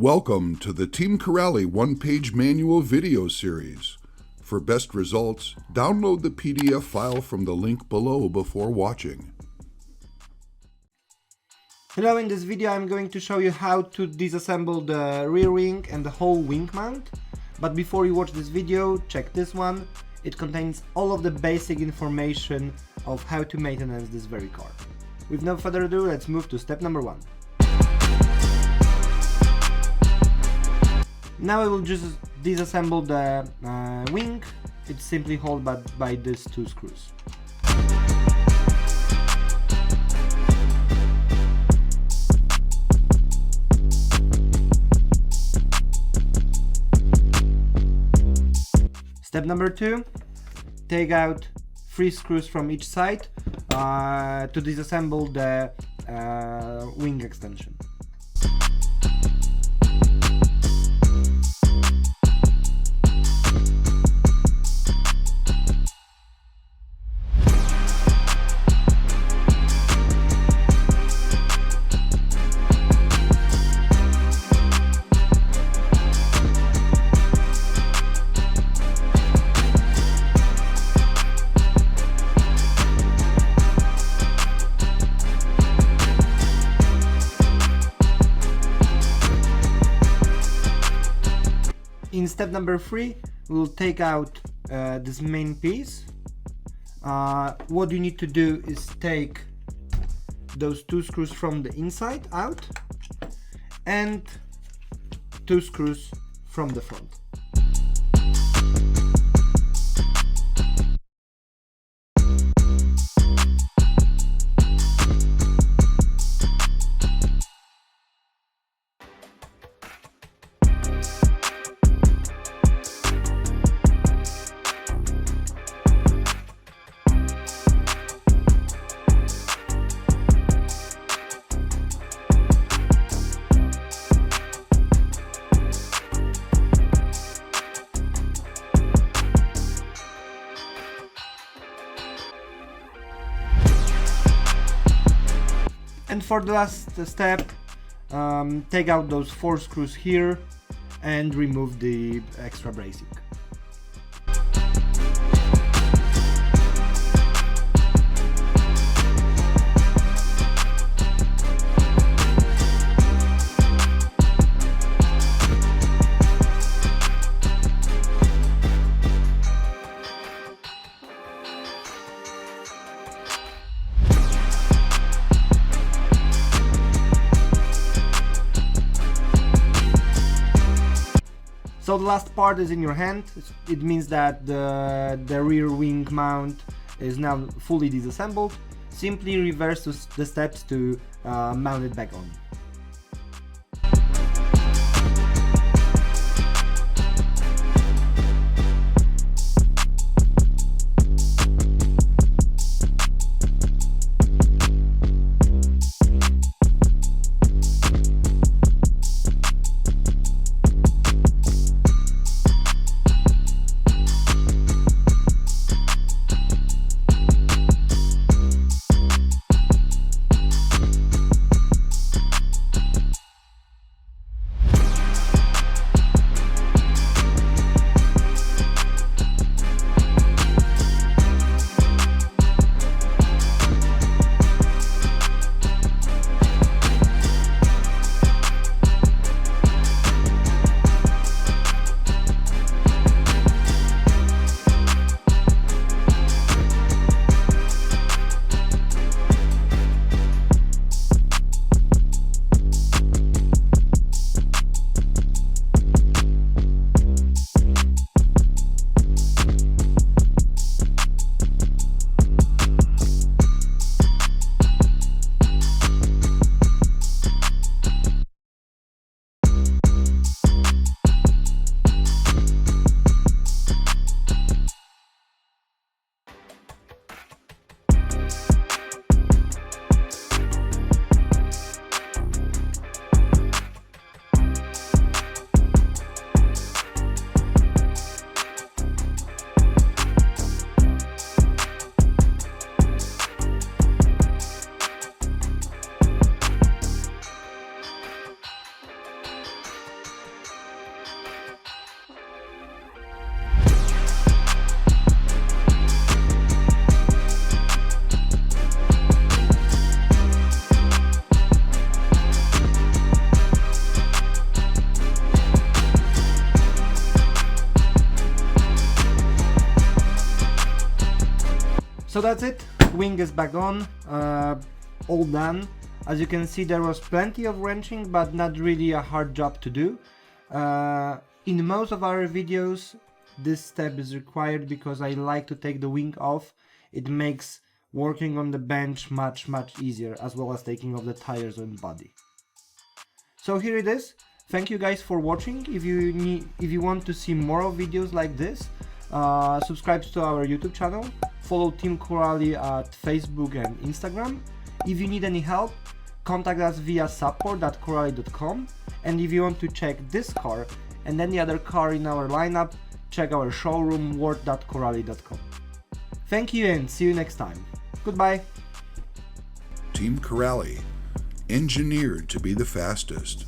Welcome to the Team Corrali one-page manual video series. For best results, download the PDF file from the link below before watching. Hello, in this video I'm going to show you how to disassemble the rear wing and the whole wing mount. But before you watch this video, check this one. It contains all of the basic information of how to maintenance this very car. With no further ado, let's move to step number 1. Now I will just disassemble the wing. It's simply held by these two screws. Step number 2, take out 3 screws from each side to disassemble the wing extension. In step number 3, we'll take out this main piece. What you need to do is take those 2 screws from the inside out and 2 screws from the front. And for the last step, take out those 4 screws here and remove the extra bracing. So the last part is in your hand. It means that the rear wing mount is now fully disassembled. Simply reverse the steps to mount it back on. So that's it, wing is back on, all done. As you can see, there was plenty of wrenching, but not really a hard job to do. In most of our videos, this step is required because I like to take the wing off. It makes working on the bench much easier, as well as taking off the tires and body. So here it is. Thank you guys for watching. If you want to see more of videos like this, subscribe to our YouTube channel, follow Team Corally at Facebook and Instagram. If you need any help, contact us via support@corally.com, and if you want to check this car and any other car in our lineup, check our showroom ward.corally.com. Thank you and see you next time. Goodbye. Team Corally, engineered to be the fastest.